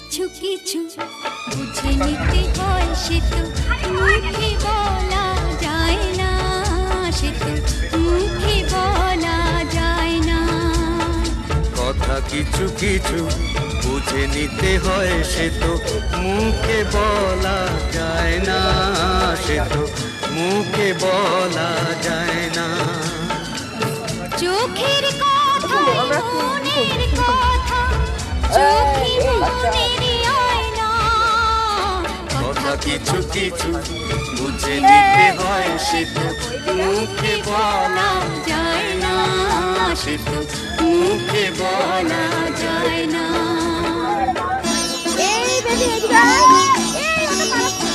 কিছু কিছু বুঝে নিতে হয়, সে তো মুখে বলা যায় না, সে তো মুখে বলা যায় না। কথা কিছু কিছু বুঝে নিতে হয়, সে তো মুখে বলা যায় না, সে তো মুখে বলা যায় না। চোখের কথা মনের কথা, চোখে মনের আয়না। কথা কিছু কিছু বুঝে নিতে হয়, সে তো মুখে বলা যায় না, সে তো মুখে বলা যায় না। এই বেবি এদিকে আয়, এই ওটা পারো।